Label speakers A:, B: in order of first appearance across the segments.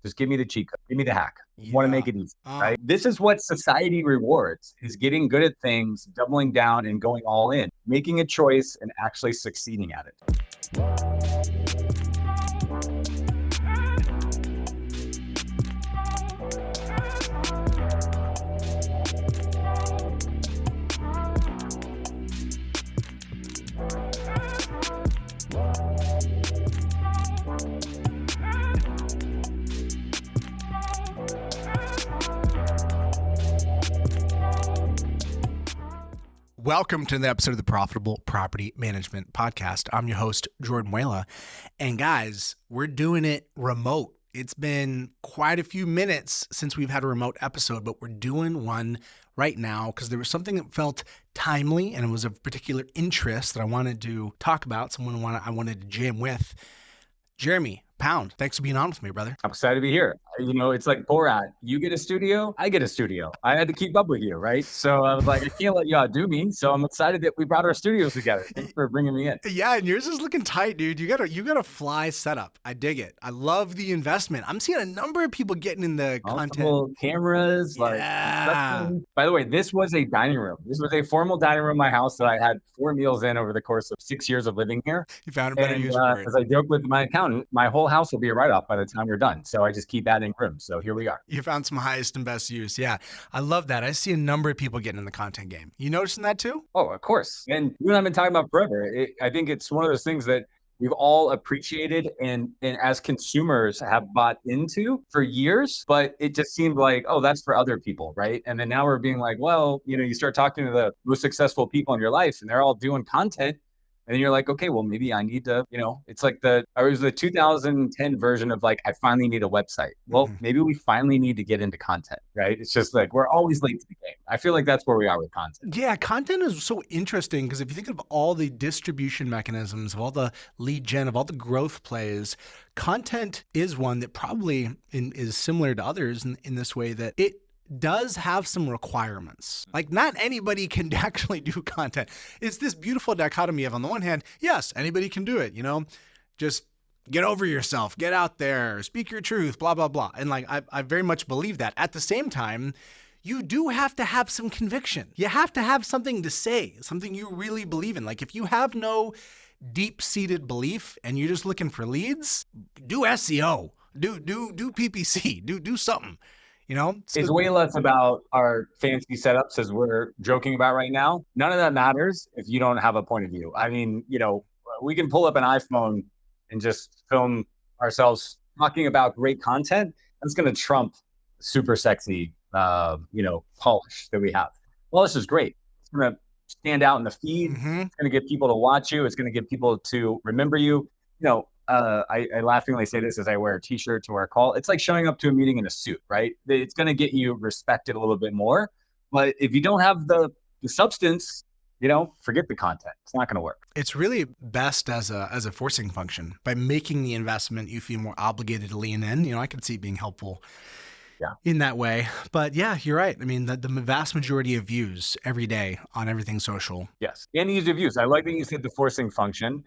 A: Just give me the cheat code. Give me the hack. I want to
B: Yeah.
A: make it easy, right? This is what society rewards, is getting good at things, doubling down and going all in, making a choice and actually succeeding at it.
B: Welcome to the episode of the Profitable Property Management Podcast. I'm your host, Jordan Mueller. And guys, we're doing it remote. It's been quite a few minutes since we've had a remote episode, but we're doing one right now because there was something that felt timely and it was of particular interest that I wanted to talk about, someone I wanted to jam with. Jeremy Pound, thanks for being on with me, brother.
A: I'm excited to be here. You know, it's like Borat. You get a studio, I get a studio. I had to keep up with you, right? So I was like, I can't let you outdo me. So I'm excited that we brought our studios together. Thanks for bringing me in.
B: Yeah, and yours is looking tight, dude. You got a fly setup. I dig it. I love the investment. I'm seeing a number of people getting in the
A: Multiple
B: content.
A: cameras,
B: Yeah.
A: By the way, this was a dining room. This was a formal dining room in my house that I had 4 meals in over the course of 6 years of living here.
B: You found a better
A: And
B: use for it.
A: as I joke with my accountant, my whole house will be a write-off by the time you're done. So I just keep adding rooms. So here we are.
B: You found some highest and best use. Yeah, I love that. I see a number of people getting in the content game. You noticing that too?
A: Oh, of course. And you and I have been talking about forever. I think it's one of those things that we've all appreciated and as consumers have bought into for years, but it just seemed like, oh, that's for other people, right? And then now we're being like, well, you know, you start talking to the most successful people in your life and they're all doing content. And you're like, okay, well, maybe I need to, you know, it's like it was the 2010 version of like, I finally need a website. Well, maybe we finally need to get into content, right? It's just like, we're always late to the game. I feel like that's where we are with content.
B: Yeah, content is so interesting because if you think of all the distribution mechanisms, of all the lead gen, of all the growth plays, content is one that probably is similar to others in this way that it does have some requirements. Like not anybody can actually do content. It's this beautiful dichotomy of, on the one hand, yes, anybody can do it, you know, just get over yourself, get out there, speak your truth, blah, blah, blah. And like, I very much believe that. At the same time, you do have to have some conviction. You have to have something to say, something you really believe in. Like if you have no deep-seated belief and you're just looking for leads, do SEO, do PPC, do something. You know,
A: it's way less about our fancy setups as we're joking about right now. None of that matters if you don't have a point of view. I mean, you know, we can pull up an iPhone and just film ourselves talking about great content. That's going to trump super sexy, polish that we have. Well, this is great. It's going to stand out in the feed. It's going to get people to watch you. It's going to get people to remember you. You know, I laughingly say this as I wear a t-shirt to our call. It's like showing up to a meeting in a suit, right? It's going to get you respected a little bit more. But if you don't have the substance, you know, forget the content. It's not going to work.
B: It's really best as a forcing function. By making the investment, you feel more obligated to lean in. You know, I can see it being helpful in that way. But yeah, you're right. I mean, the vast majority of views every day on everything social.
A: Yes. And ease of use. I like that you said the forcing function.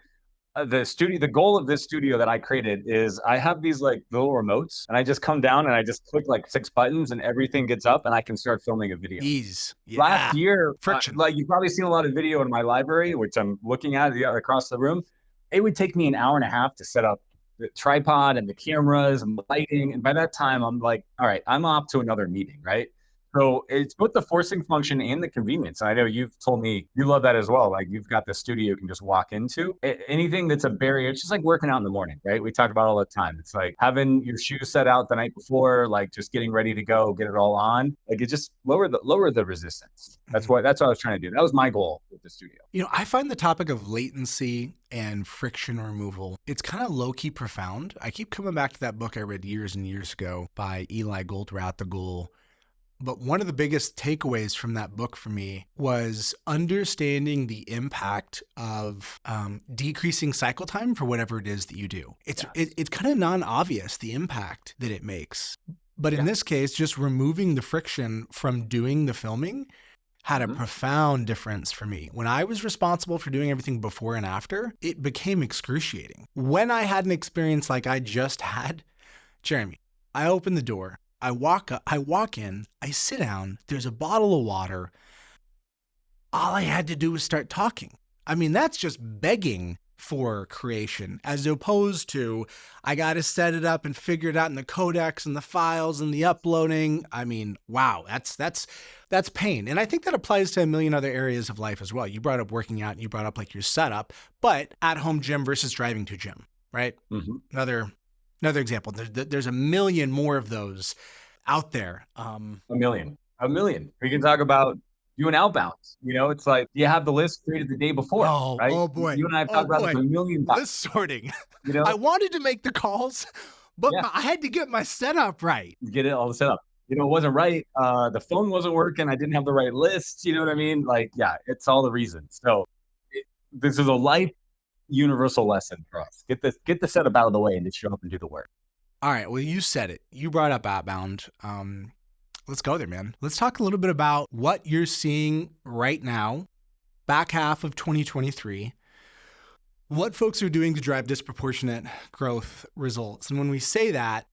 A: The goal of this studio that I created is I have these like little remotes and I just come down and I just click like 6 buttons and everything gets up and I can start filming a video.
B: Ease. Yeah.
A: Last year,
B: friction.
A: Like you've probably seen a lot of video in my library, which I'm looking at across the room. It would take me an hour and a half to set up the tripod and the cameras and the lighting. And by that time, I'm like, all right, I'm off to another meeting, right? So it's both the forcing function and the convenience. I know you've told me you love that as well. Like you've got the studio you can just walk into. Anything that's a barrier, it's just like working out in the morning, right? We talk about it all the time. It's like having your shoes set out the night before, like just getting ready to go, get it all on. Like it just lower the resistance. That's what I was trying to do. That was my goal with the studio.
B: You know, I find the topic of latency and friction removal, it's kind of low-key profound. I keep coming back to that book I read years and years ago by Eli Goldratt. But one of the biggest takeaways from that book for me was understanding the impact of decreasing cycle time for whatever it is that you do. It's kind of non-obvious, the impact that it makes. But in this case, just removing the friction from doing the filming had a profound difference for me. When I was responsible for doing everything before and after, it became excruciating. When I had an experience like I just had, Jeremy, I open the door. I walk in, I sit down, there's a bottle of water. All I had to do was start talking. I mean, that's just begging for creation, as opposed to I got to set it up and figure it out in the codecs and the files and the uploading. I mean, wow, that's pain. And I think that applies to a million other areas of life as well. You brought up working out and you brought up like your setup, but at home gym versus driving to gym, right?
A: Mm-hmm.
B: Another example. There's a million more of those out there.
A: A million. We can talk about doing outbounds. It's like you have the list created the day before, right?
B: Oh boy.
A: You and I have talked about this a million times.
B: List sorting. I wanted to make the calls, but I had to get my setup right.
A: Get it all set up. It wasn't right. The phone wasn't working. I didn't have the right list. You know what I mean? Like, yeah, it's all the reasons. So this is a life universal lesson for us. Get the setup out of the way and just show up and do the work.
B: All right. Well, you said it. You brought up outbound. Let's go there, man. Let's talk a little bit about what you're seeing right now, back half of 2023, what folks are doing to drive disproportionate growth results. And when we say that,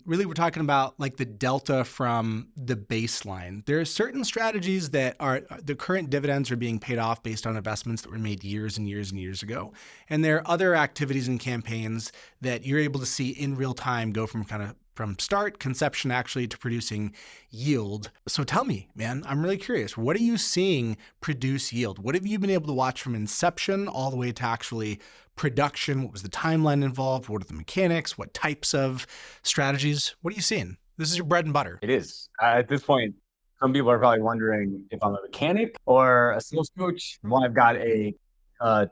B: really we're talking about like the delta from the baseline. There are certain strategies that are the current dividends are being paid off based on investments that were made years and years and years ago. And there are other activities and campaigns that you're able to see in real time go from start, conception actually, to producing yield. So tell me, man, I'm really curious. What are you seeing produce yield? What have you been able to watch from inception all the way to actually production? What was the timeline involved? What are the mechanics? What types of strategies? What are you seeing? This is your bread and butter.
A: It is. At this point, some people are probably wondering if I'm a mechanic or a sales coach. Well, I've got a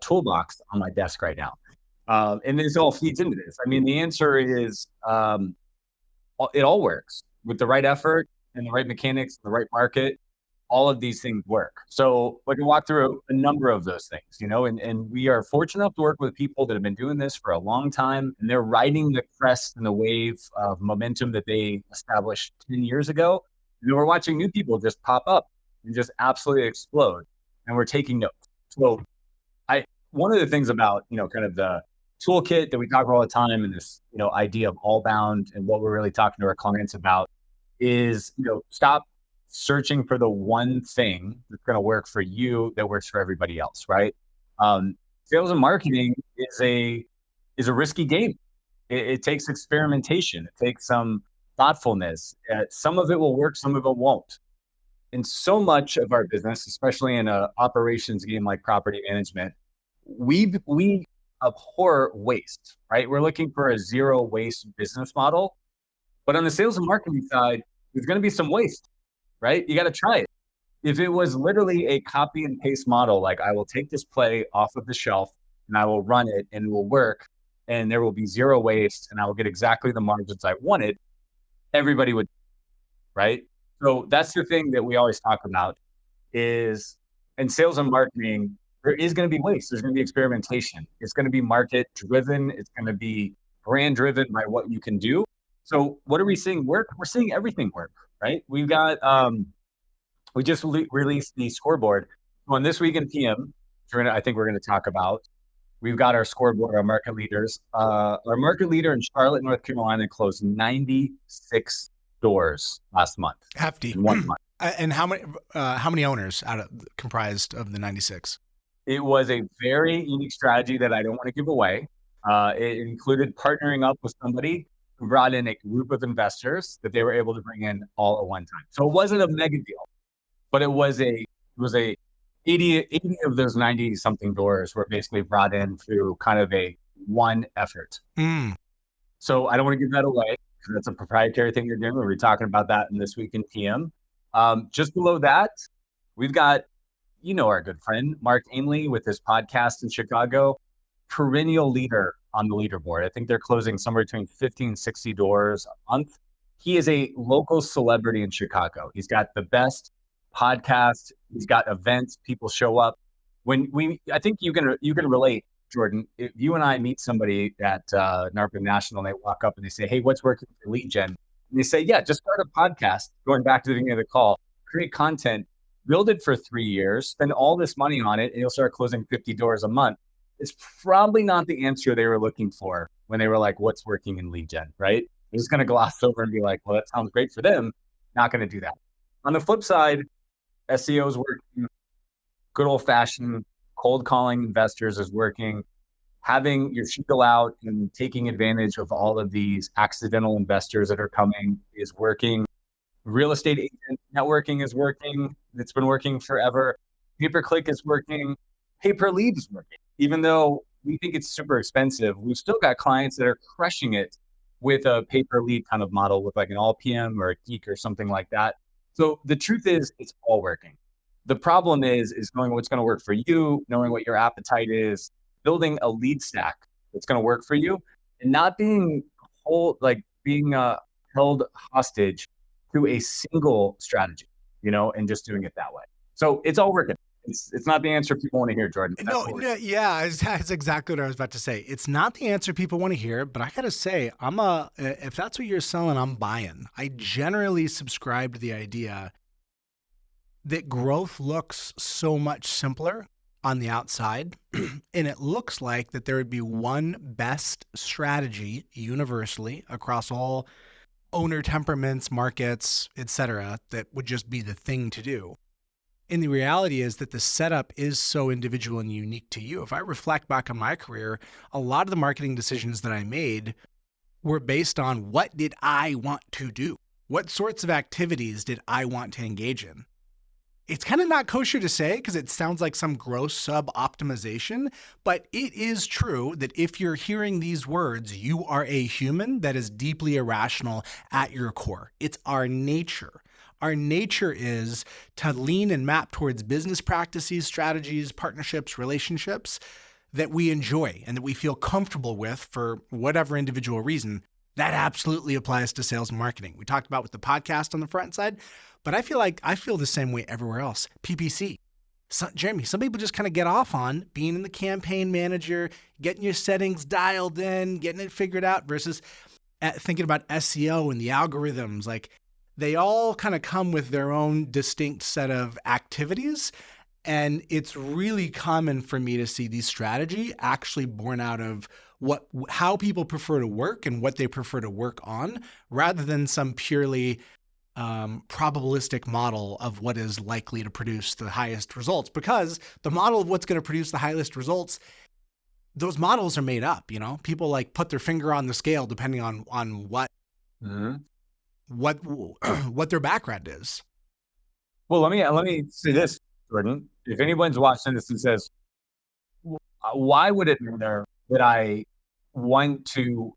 A: toolbox on my desk right now. And this all feeds into this. I mean, the answer is it all works with the right effort and the right mechanics, the right market. All of these things work. So we can walk through a number of those things, and we are fortunate enough to work with people that have been doing this for a long time, and they're riding the crest and the wave of momentum that they established 10 years ago. And we're watching new people just pop up and just absolutely explode, and we're taking notes. So one of the things about, kind of the toolkit that we talk about all the time, and this, idea of allbound, and what we're really talking to our clients about is, stop searching for the one thing that's going to work for you that works for everybody else, right? Sales and marketing is a risky game. It takes experimentation. It takes some thoughtfulness. Some of it will work, some of it won't. And so much of our business, especially in an operations game like property management, we abhor waste, right? We're looking for a zero waste business model. But on the sales and marketing side, there's going to be some waste, right? You got to try it. If it was literally a copy and paste model, like I will take this play off of the shelf and I will run it and it will work and there will be zero waste and I will get exactly the margins I wanted, everybody would, right? So that's the thing that we always talk about is in sales and marketing, there is going to be waste. There's going to be experimentation. It's going to be market driven. It's going to be brand driven by what you can do. So what are we seeing work? We're seeing everything work, right? We've got, we just released the scoreboard on This Week in PM. I think we're going to talk about. We've got our scoreboard, our market leaders. Our market leader in Charlotte, North Carolina, closed 96 doors last month.
B: Hefty.
A: In 1 month.
B: And how many owners comprised of the 96?
A: It was a very unique strategy that I don't want to give away. It included partnering up with somebody who brought in a group of investors that they were able to bring in all at one time. So it wasn't a mega deal, but it was a 80 of those 90 something doors were basically brought in through kind of a one effort. So I don't want to give that away because that's a proprietary thing you're doing. We'll be talking about that in This Week in PM. Just below that, we've got, our good friend, Mark Ainley, with his podcast in Chicago, perennial leader on the leaderboard. I think they're closing somewhere between 50 and 60 doors a month. He is a local celebrity in Chicago. He's got the best podcast. He's got events. People show up. I think you can relate, Jordan. If you and I meet somebody at NARPM National and they walk up and they say, "Hey, what's working for lead gen?" And they say, "Yeah, just start a podcast." Going back to the beginning of the call, create content, build it for 3 years, spend all this money on it, and you'll start closing 50 doors a month. It's probably not the answer they were looking for when they were like, "What's working in lead gen?" Right? They're just going to gloss over and be like, well, that sounds great for them. Not going to do that. On the flip side, SEO is working. Good old fashioned cold calling investors is working. Having your shingle out and taking advantage of all of these accidental investors that are coming is working. Real estate agent networking is working. It's been working forever. Pay-per-click is working. Pay-per-lead is working. Even though we think it's super expensive, we've still got clients that are crushing it with a pay-per-lead kind of model with like an all PM or a geek or something like that. So the truth is, it's all working. The problem is knowing what's going to work for you, knowing what your appetite is, building a lead stack that's going to work for you, and not being being held hostage to a single strategy, and just doing it that way. So it's all working. It's not the answer people want to hear, Jordan.
B: No, yeah, that's exactly what I was about to say. It's not the answer people want to hear, but I gotta say, if that's what you're selling, I'm buying. I generally subscribe to the idea that growth looks so much simpler on the outside, and it looks like that there would be one best strategy universally across all owner temperaments, markets, etc., that would just be the thing to do. And the reality is that the setup is so individual and unique to you. If I reflect back on my career, a lot of the marketing decisions that I made were based on what did I want to do? What sorts of activities did I want to engage in? It's kind of not kosher to say because it sounds like some gross sub-optimization, but it is true that if you're hearing these words, you are a human that is deeply irrational at your core. It's our nature. Our nature is to lean and map towards business practices, strategies, partnerships, relationships that we enjoy and that we feel comfortable with for whatever individual reason. That absolutely applies to sales and marketing. We talked about with the podcast on the front side, but I feel the same way everywhere else. PPC. Jeremy, some people just kind of get off on being in the campaign manager, getting your settings dialed in, getting it figured out versus thinking about SEO and the algorithms. Like they all kind of come with their own distinct set of activities. And it's really common for me to see these strategy actually born out of how people prefer to work and what they prefer to work on rather than some purely probabilistic model of what is likely to produce the highest results, because the model of what's going to produce the highest results, those models are made up. People like put their finger on the scale depending on what what their background is.
A: Well, let me say this, Jordan. If anyone's watching this and says, why would it matter that I want to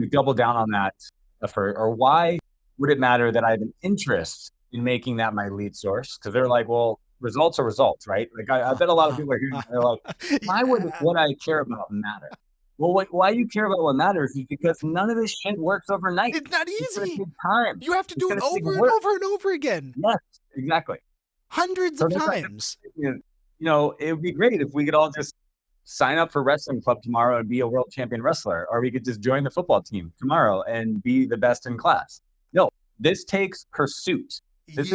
A: double down on that effort, or why would it matter that I have an interest in making that my lead source? Because they're like, well, results are results, right? Like I bet a lot of people are hearing, they're like, why would what I care about matter? Well, why you care about what matters is because none of this shit works overnight.
B: It's not easy.
A: It's gonna take time.
B: You have to do it over and over and over again.
A: Yes, exactly.
B: Hundreds of times.
A: It would be great if we could all just sign up for wrestling club tomorrow and be a world champion wrestler, or we could just join the football team tomorrow and be the best in class. No, this takes pursuit. This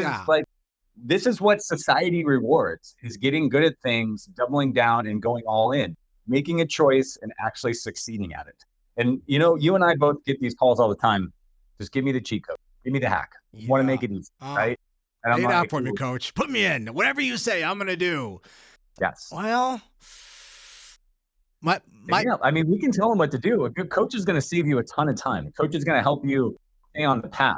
A: is what society rewards, is getting good at things, doubling down and going all in, making a choice and actually succeeding at it. And you and I both get these calls all the time. Just give me the cheat code. Give me the hack. I want to make it easy, right?
B: And I'm out for me, coach. Put me in. Whatever you say, I'm going to do.
A: Yes.
B: Well,
A: I mean, we can tell them what to do. A good coach is going to save you a ton of time. A coach is going to help you stay on the path,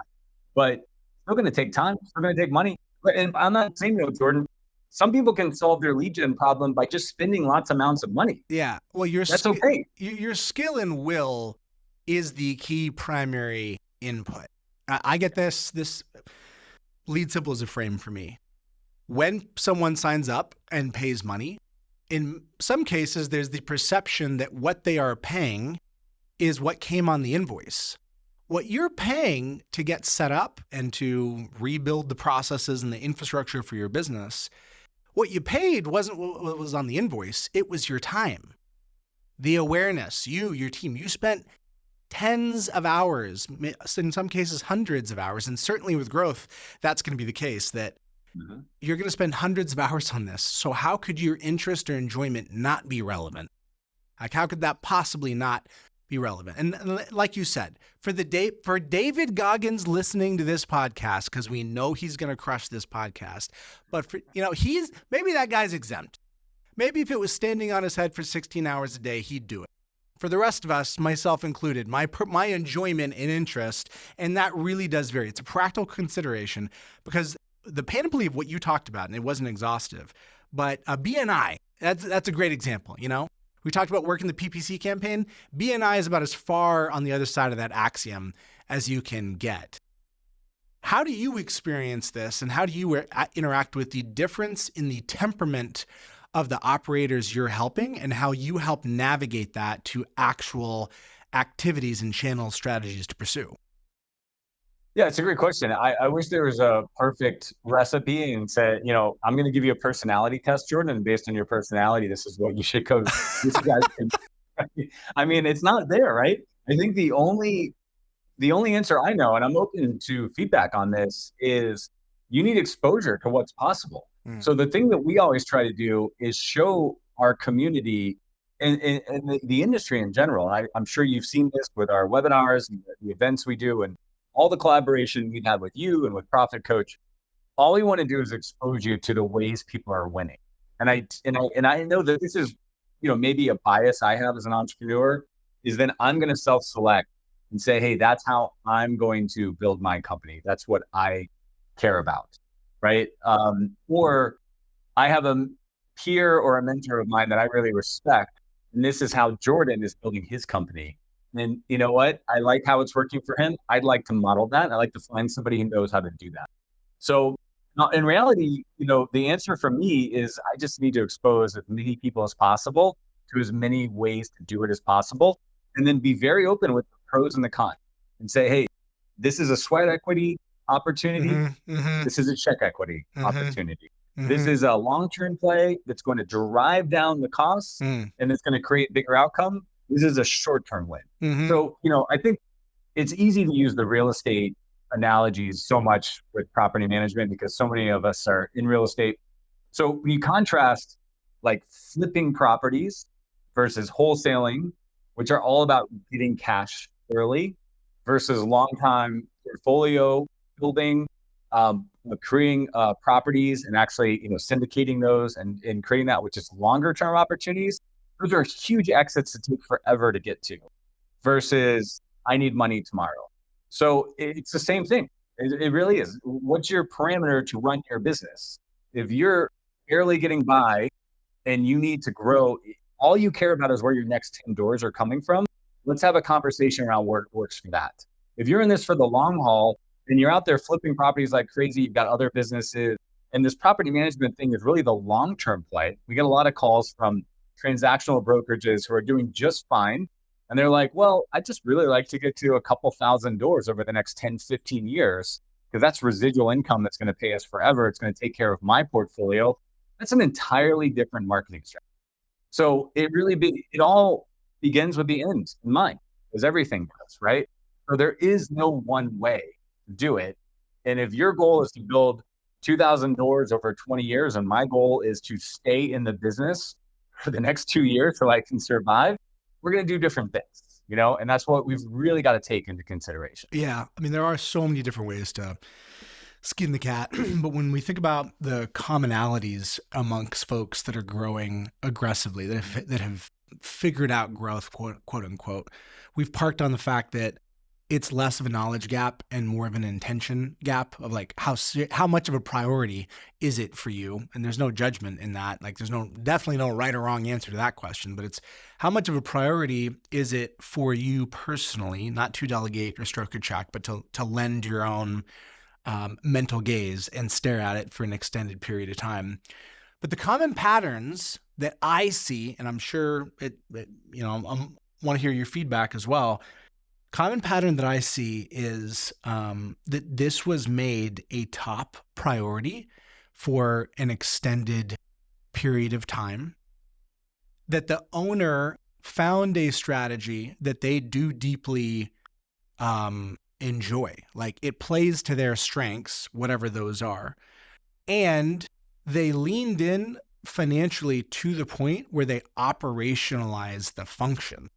A: but it's still going to take time. It's still going to take money. And I'm not saying that, Jordan. Some people can solve their lead gen problem by just spending lots of amounts of money.
B: Yeah. Well, that's okay. Your skill and will is the key primary input. I get this lead simple is a frame for me. When someone signs up and pays money, in some cases, there's the perception that what they are paying is what came on the invoice. What you're paying to get set up and to rebuild the processes and the infrastructure for your business, what you paid wasn't what was on the invoice. It was your time, the awareness, your team. You spent tens of hours, in some cases, hundreds of hours. And certainly with growth, that's going to be the case, that you're going to spend hundreds of hours on this. So how could your interest or enjoyment not be relevant? Like, how could that possibly not be relevant. And like you said, for David Goggins listening to this podcast, because we know he's going to crush this podcast, but for, maybe that guy's exempt. Maybe if it was standing on his head for 16 hours a day, he'd do it. For the rest of us, myself included, my enjoyment and interest, and that really does vary. It's a practical consideration because the panoply of what you talked about, and it wasn't exhaustive, but BNI, that's a great example, We talked about working the PPC campaign. BNI is about as far on the other side of that axiom as you can get. How do you experience this, and how do you interact with the difference in the temperament of the operators you're helping and how you help navigate that to actual activities and channel strategies to pursue?
A: Yeah, it's a great question. I wish there was a perfect recipe and said, I'm going to give you a personality test, Jordan, and based on your personality, this is what you should go. I mean, it's not there, right? I think the only answer I know, and I'm open to feedback on this, is you need exposure to what's possible. So the thing that we always try to do is show our community and the industry in general. I'm sure you've seen this with our webinars and the events we do and all the collaboration we've had with you and with Profit Coach. All we want to do is expose you to the ways people are winning. And I know that this is, maybe a bias I have as an entrepreneur, is then I'm going to self-select and say, hey, that's how I'm going to build my company. That's what I care about. Right. Or I have a peer or a mentor of mine that I really respect. And this is how Jordan is building his company. And you know what? I like how it's working for him. I'd like to model that. I like to find somebody who knows how to do that. So in reality, the answer for me is I just need to expose as many people as possible to as many ways to do it as possible. And then be very open with the pros and the cons and say, hey, this is a sweat equity opportunity. This is a check equity opportunity. This is a long-term play that's going to drive down the costs and it's going to create bigger outcome. This is a short-term win. So, I think it's easy to use the real estate analogies so much with property management because so many of us are in real estate. So when you contrast like flipping properties versus wholesaling, which are all about getting cash early, versus long-time portfolio building, creating properties and actually, syndicating those and creating that, which is longer term opportunities. Those are huge exits that take forever to get to versus I need money tomorrow. So it's the same thing. It really is. What's your parameter to run your business? If you're barely getting by and you need to grow, all you care about is where your next 10 doors are coming from. Let's have a conversation around where it works for that. If you're in this for the long haul and you're out there flipping properties like crazy, you've got other businesses, and this property management thing is really the long-term play. We get a lot of calls from transactional brokerages who are doing just fine. And they're like, well, I just really like to get to a couple thousand doors over the next 10, 15 years, because that's residual income that's going to pay us forever. It's going to take care of my portfolio. That's an entirely different marketing strategy. So it all begins with the end in mind, as everything does, right? So there is no one way to do it. And if your goal is to build 2,000 doors over 20 years, and my goal is to stay in the business for the next 2 years so I can survive, we're going to do different things, and that's what we've really got to take into consideration.
B: Yeah. I mean, there are so many different ways to skin the cat, but when we think about the commonalities amongst folks that are growing aggressively, that have figured out growth, quote unquote, we've parked on the fact that it's less of a knowledge gap and more of an intention gap of like how much of a priority is it for you? And there's no judgment in that. Like there's definitely no right or wrong answer to that question, but it's how much of a priority is it for you personally, not to delegate or stroke a check, but to lend your own mental gaze and stare at it for an extended period of time. But the common patterns that I see, and I'm sure I want to hear your feedback as well. Common pattern that I see is that this was made a top priority for an extended period of time, that the owner found a strategy that they do deeply enjoy. Like it plays to their strengths, whatever those are. And they leaned in financially to the point where they operationalize the function.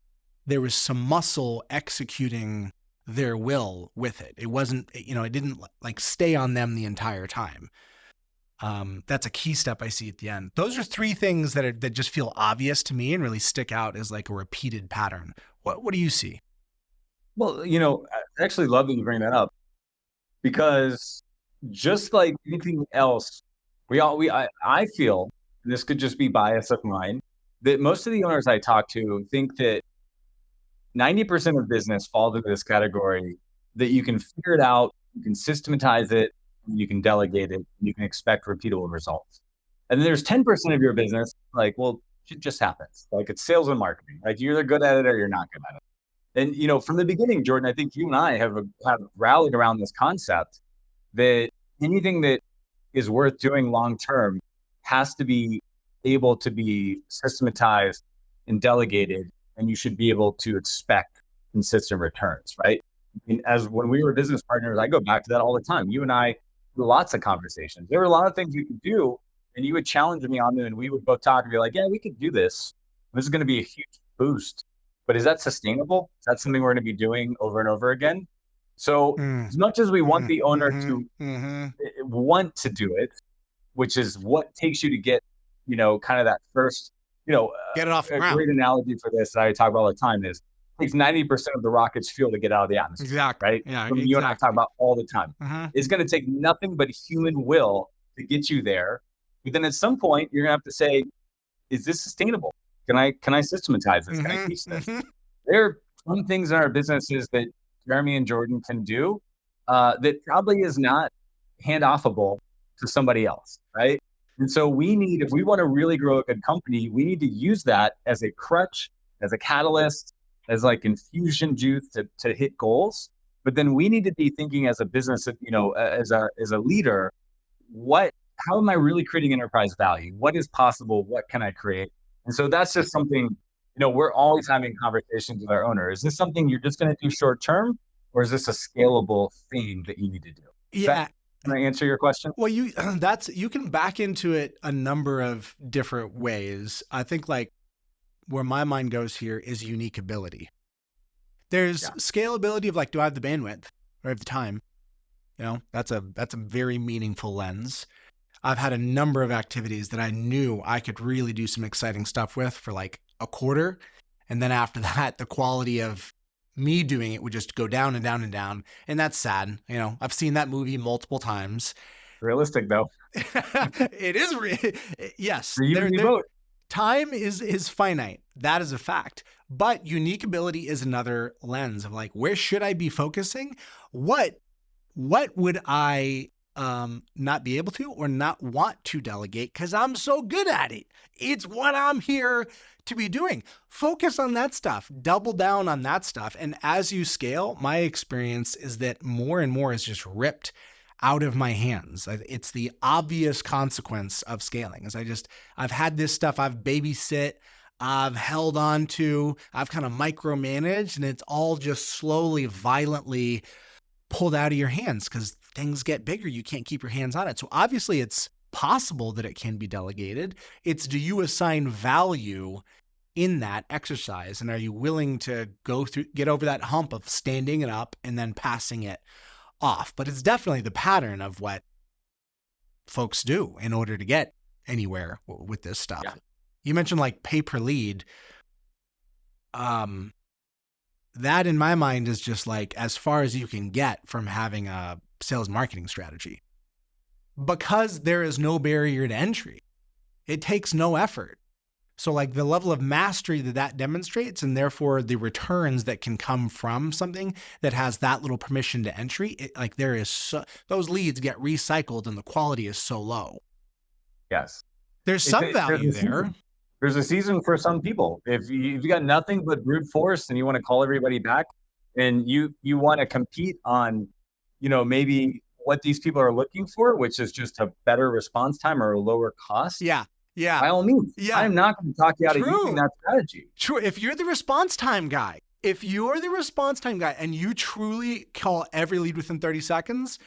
B: there was some muscle executing their will with it. It wasn't, it didn't like stay on them the entire time. That's a key step I see at the end. Those are three things that just feel obvious to me and really stick out as like a repeated pattern. What do you see?
A: Well, I actually love that you bring that up, because just like anything else, I feel, and this could just be bias of mine, that most of the owners I talk to think that 90% of business falls into this category, that you can figure it out, you can systematize it, you can delegate it, you can expect repeatable results. And then there's 10% of your business, like, well, it just happens. Like, it's sales and marketing. Like, you're either good at it or you're not good at it. And from the beginning, Jordan, I think you and I have rallied around this concept that anything that is worth doing long term has to be able to be systematized and delegated, and you should be able to expect consistent returns, right? As when we were business partners, I go back to that all the time. You and I had lots of conversations. There were a lot of things you could do, and you would challenge me on them, and we would both talk and be like, yeah, we could do this. This is going to be a huge boost. But is that sustainable? Is that something we're going to be doing over and over again? So as much as we want the owner to want to do it, which is what takes you to get, kind of that first,
B: get it off the
A: a
B: ground.
A: great analogy for this that I talk about all the time is it takes 90% of the rocket's fuel to get out of the atmosphere.
B: Exactly.
A: Right?
B: Yeah.
A: Something you and I talk about all the time. It's going to take nothing but human will to get you there. But then at some point, you're going to have to say, is this sustainable? Can I systematize this? Can I teach this? There are some things in our businesses that Jeremy and Jordan can do that probably is not hand-offable to somebody else, right? And so if we want to really grow a good company, we need to use that as a crutch, as a catalyst, as like infusion juice to hit goals. But then we need to be thinking as a business, as a leader, how am I really creating enterprise value? What is possible? What can I create? And so that's just something, we're always having conversations with our owner. Is this something you're just going to do short term, or is this a scalable thing that you need to do?
B: Yeah.
A: Can I answer your question?
B: Well, you can back into it a number of different ways. I think like where my mind goes here is unique ability. There's scalability of like, do I have the bandwidth or have the time? That's a very meaningful lens. I've had a number of activities that I knew I could really do some exciting stuff with for like a quarter. And then after that, the quality of me doing it would just go down and down and down. And that's sad. I've seen that movie multiple times.
A: Realistic though.
B: It is. Yes. Time is finite. That is a fact. But unique ability is another lens of like, where should I be focusing? What would I not be able to or not want to delegate because I'm so good at it? It's what I'm here to be doing. Focus on that stuff, double down on that stuff. And as you scale, my experience is that more and more is just ripped out of my hands. It's the obvious consequence of scaling. I've had this stuff I've babysit, I've held on to, I've kind of micromanaged, and it's all just slowly, violently pulled out of your hands because things get bigger. You can't keep your hands on it. So obviously it's possible that it can be delegated. It's, do you assign value in that exercise? And are you willing to get over that hump of standing it up and then passing it off? But it's definitely the pattern of what folks do in order to get anywhere with this stuff. Yeah. You mentioned like pay per lead. That in my mind is just like as far as you can get from having a sales marketing strategy, because there is no barrier to entry. It takes no effort. So like the level of mastery that demonstrates, and therefore the returns that can come from something that has that little permission to entry, those leads get recycled and the quality is so low.
A: Yes.
B: There's some value there.
A: There's a season for some people. If you got nothing but brute force and you want to call everybody back and you want to compete on, maybe what these people are looking for, which is just a better response time or a lower cost.
B: Yeah. Yeah.
A: By all means. Yeah. I'm not going to talk you out of using that strategy.
B: True. If you're the response time guy and you truly call every lead within 30 seconds,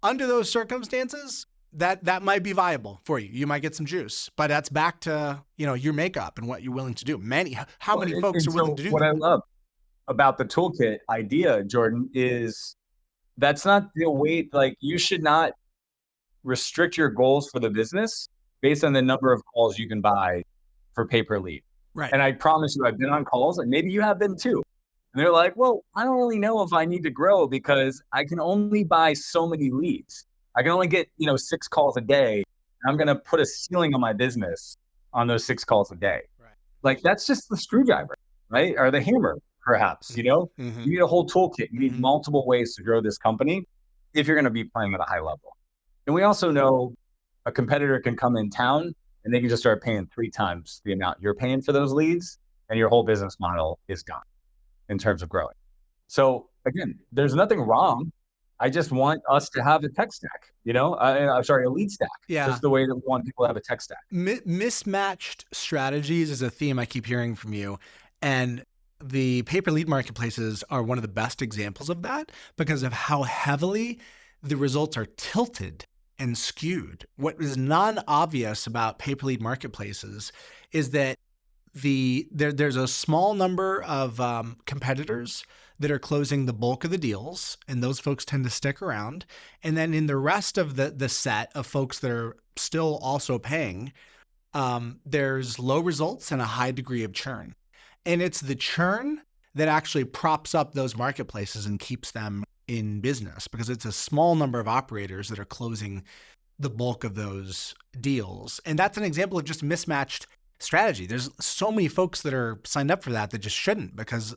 B: under those circumstances, that might be viable for you. You might get some juice, but that's back to, your makeup and what you're willing to do. How many folks are willing to do that?
A: about the toolkit idea, Jordan, is that's not the way, like you should not restrict your goals for the business based on the number of calls you can buy for pay per lead.
B: Right.
A: And I promise you, I've been on calls, and maybe you have been too. And they're like, well, I don't really know if I need to grow because I can only buy so many leads. I can only get, 6 calls a day. I'm going to put a ceiling on my business on those 6 calls a day.
B: Right.
A: Like that's just the screwdriver, right? Or the hammer, perhaps,
B: Mm-hmm.
A: you need a whole toolkit. You need
B: Mm-hmm.
A: multiple ways to grow this company if you're going to be playing at a high level. And we also know a competitor can come in town and they can just start paying 3 times the amount you're paying for those leads, and your whole business model is gone in terms of growing. So again, there's nothing wrong. I just want us to have a tech stack, a lead stack.
B: Yeah.
A: Just the way that we want people to have a tech stack.
B: Mismatched strategies is a theme I keep hearing from you. And the pay-per-lead marketplaces are one of the best examples of that because of how heavily the results are tilted and skewed. What is non-obvious about pay-per-lead marketplaces is that there's a small number of competitors that are closing the bulk of the deals, and those folks tend to stick around. And then in the rest of the set of folks that are still also paying, there's low results and a high degree of churn. And it's the churn that actually props up those marketplaces and keeps them in business because it's a small number of operators that are closing the bulk of those deals. And that's an example of just mismatched strategy. There's so many folks that are signed up for that just shouldn't, because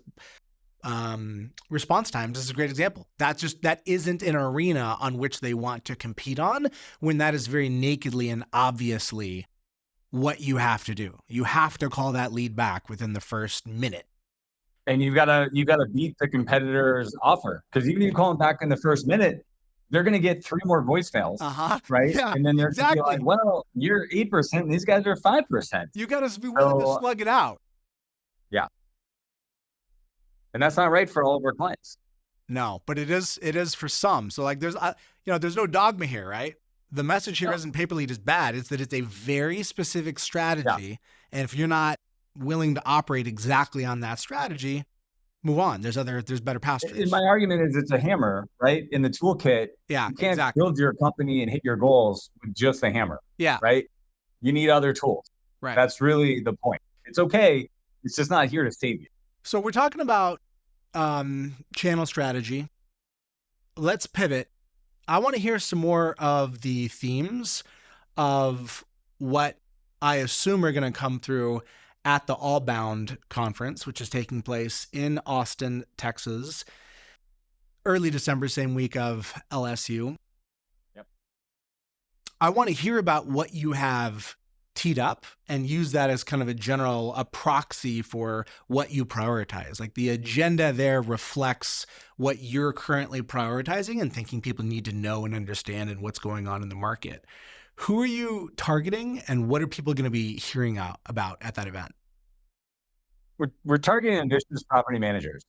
B: response times is a great example. That isn't an arena on which they want to compete on, when that is very nakedly and obviously what you have to do. You have to call that lead back within the first minute.
A: And you gotta beat the competitor's offer, because even if you call them back in the first minute, they're gonna get 3 more voicemails, right?
B: Yeah,
A: and then they're
B: exactly.
A: gonna be like, well, you're 8%, and these guys are 5%.
B: You gotta be willing to slug it out.
A: Yeah. And that's not right for all of our clients.
B: No, but it is for some. So like there's no dogma here, right? The message here isn't pay-per-lead is bad. It's that it's a very specific strategy. Yeah. And if you're not willing to operate exactly on that strategy, move on. There's better pastures.
A: And my argument is it's a hammer, right? In the toolkit, you can't build your company and hit your goals with just a hammer.
B: Yeah.
A: Right? You need other tools.
B: Right.
A: That's really the point. It's okay. It's just not here to save you.
B: So we're talking about channel strategy. Let's pivot. I want to hear some more of the themes of what I assume are going to come through at the Allbound conference, which is taking place in Austin, Texas, early December, same week of LSU.
A: Yep.
B: I want to hear about what you have teed up and use that as kind of a proxy for what you prioritize. Like the agenda there reflects what you're currently prioritizing and thinking people need to know and understand and what's going on in the market. Who are you targeting, and what are people going to be hearing about at that event?
A: We're targeting ambitious property managers.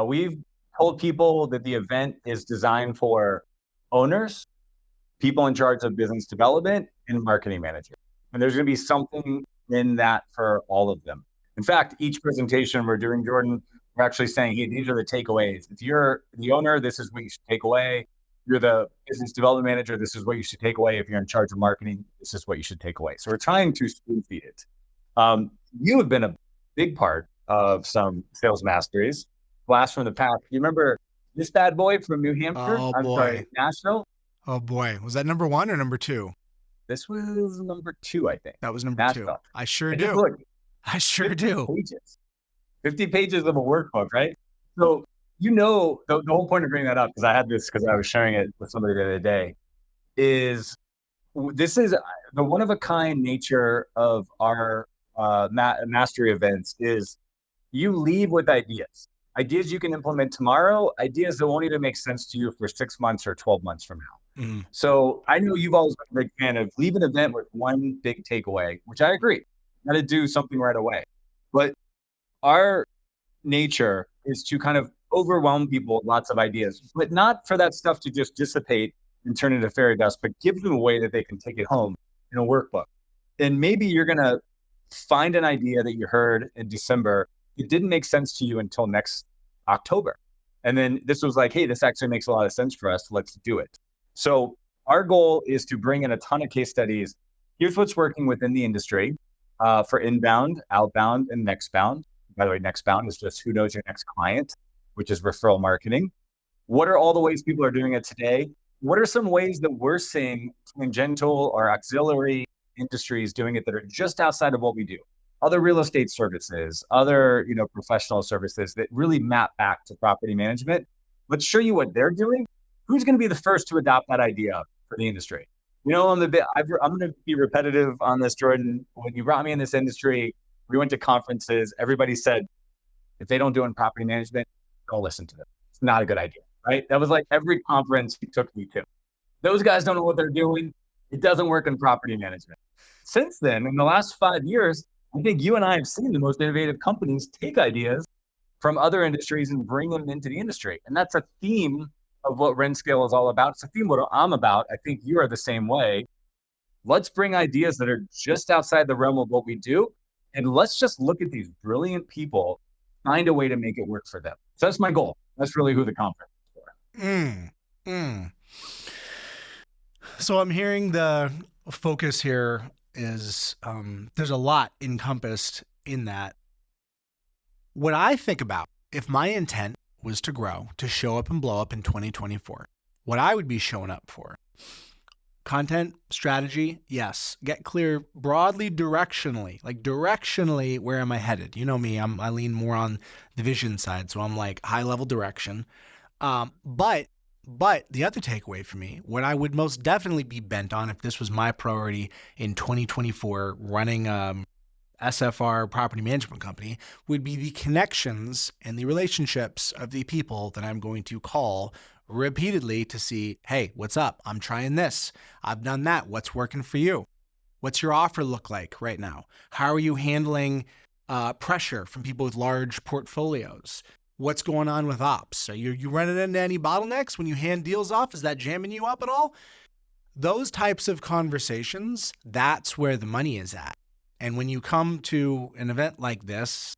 A: We've told people that the event is designed for owners, people in charge of business development, and marketing managers. And there's going to be something in that for all of them. In fact, each presentation we're doing, Jordan, we're actually saying, hey, these are the takeaways. If you're the owner, this is what you should take away. If you're the business development manager, this is what you should take away. If you're in charge of marketing, this is what you should take away. So we're trying to spoon feed it. You have been a big part of some sales masteries. Blast from the past. You remember this bad boy from New Hampshire? Nashville?
B: Oh boy. Was that number 1 or number 2?
A: This was number 2, I think.
B: That was number
A: Nashville.
B: 2. I sure do. I sure do.
A: 50 pages of a workbook, right? So, the whole point of bringing that up, because I had this because I was sharing it with somebody the other day, is this is the one-of-a-kind nature of our mastery events is you leave with ideas you can implement tomorrow, ideas that won't even make sense to you for 6 months or 12 months from now. Mm-hmm. So I know you've always been a big fan of leave an event with one big takeaway, which I agree. You got to do something right away. But our nature is to kind of overwhelm people with lots of ideas, but not for that stuff to just dissipate and turn into fairy dust, but give them a way that they can take it home in a workbook. And maybe you're going to find an idea that you heard in December. It didn't make sense to you until next October. And then this was like, hey, this actually makes a lot of sense for us. Let's do it. So our goal is to bring in a ton of case studies. Here's what's working within the industry for inbound, outbound, and nextbound. By the way, nextbound is just who knows your next client, which is referral marketing. What are all the ways people are doing it today? What are some ways that we're seeing tangential or auxiliary industries doing it that are just outside of what we do? Other real estate services, other professional services that really map back to property management. Let's show you what they're doing. Who's going to be the first to adopt that idea for the industry? I'm going to be repetitive on this, Jordan. When you brought me in this industry, we went to conferences. Everybody said, if they don't do it in property management, don't listen to them. It's not a good idea, right? That was like every conference you took me to. Those guys don't know what they're doing. It doesn't work in property management. Since then, in the last 5 years, I think you and I have seen the most innovative companies take ideas from other industries and bring them into the industry. And that's a theme of what RentScale is all about. It's a theme of what I'm about. I think you are the same way. Let's bring ideas that are just outside the realm of what we do. And let's just look at these brilliant people, find a way to make it work for them. So that's my goal. That's really who the conference is for.
B: So I'm hearing the focus here is there's a lot encompassed in that. What I think about, if my intent was to grow, to show up and blow up in 2024, what I would be showing up for: content, strategy, yes. Get clear broadly, directionally. Like directionally, where am I headed? You know me, I lean more on the vision side. So I'm like high level direction. But the other takeaway for me, what I would most definitely be bent on if this was my priority in 2024, running SFR property management company, would be the connections and the relationships of the people that I'm going to call repeatedly to see, hey, what's up? I'm trying this. I've done that. What's working for you? What's your offer look like right now? How are you handling pressure from people with large portfolios? What's going on with ops? So you running into any bottlenecks when you hand deals off? Is that jamming you up at all? Those types of conversations, that's where the money is at. And when you come to an event like this,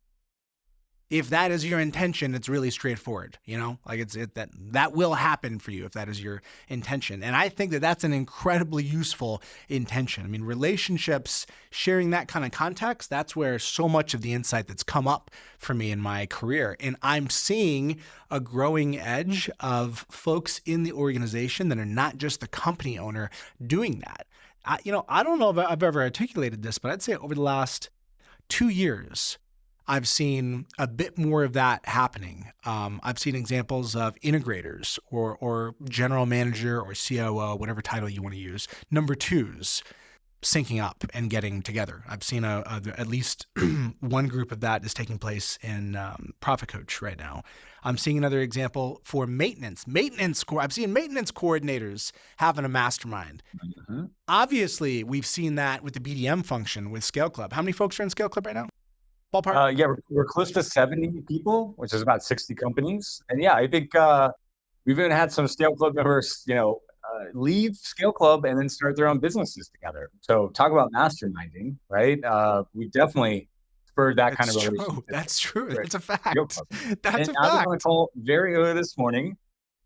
B: if that is your intention, it's really straightforward, like that will happen for you if that is your intention. And I think that that's an incredibly useful intention. I mean, relationships, sharing that kind of context, that's where so much of the insight that's come up for me in my career. And I'm seeing a growing edge of folks in the organization that are not just the company owner doing that. I don't know if I've ever articulated this, but I'd say over the last 2 years, I've seen a bit more of that happening. I've seen examples of integrators or general manager or COO, whatever title you want to use, number twos, syncing up and getting together. I've seen at least one group of that is taking place in Profit Coach right now. I'm seeing another example for maintenance. I've seen maintenance coordinators having a mastermind. Mm-hmm. Obviously, we've seen that with the BDM function with Scale Club. How many folks are in Scale Club right now? Ballpark?
A: Yeah, we're close to 70 people, which is about 60 companies. And yeah, I think we've even had some Scale Club members, leave Scale Club and then start their own businesses together. So talk about masterminding, right? We definitely spurred that kind of relationship.
B: That's true. That's a fact. That's a fact.
A: I was on a call very early this morning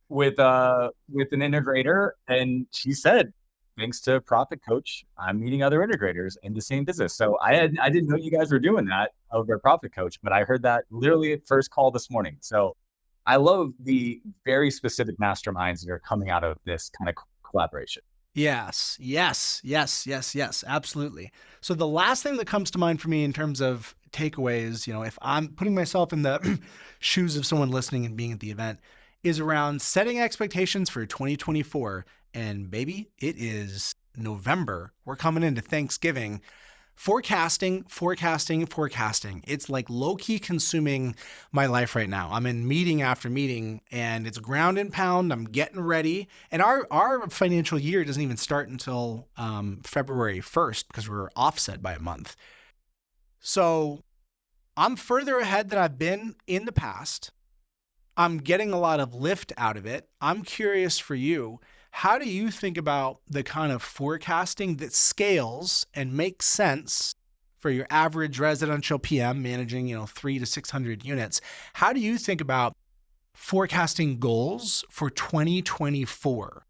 A: with an integrator, and she said, thanks to Profit Coach, I'm meeting other integrators in the same business. So I didn't know you guys were doing that over Profit Coach, but I heard that literally at first call this morning. So I love the very specific masterminds that are coming out of this kind of collaboration.
B: Yes, absolutely. So the last thing that comes to mind for me in terms of takeaways, if I'm putting myself in the shoes of someone listening and being at the event, is around setting expectations for 2024. And baby, it is November. We're coming into Thanksgiving. Forecasting. It's like low-key consuming my life right now. I'm in meeting after meeting and it's ground and pound. I'm getting ready. And our financial year doesn't even start until February 1st because we're offset by a month. So I'm further ahead than I've been in the past. I'm getting a lot of lift out of it. I'm curious for you. How do you think about the kind of forecasting that scales and makes sense for your average residential PM managing, 300 to 600 units? How do you think about forecasting goals for 2024,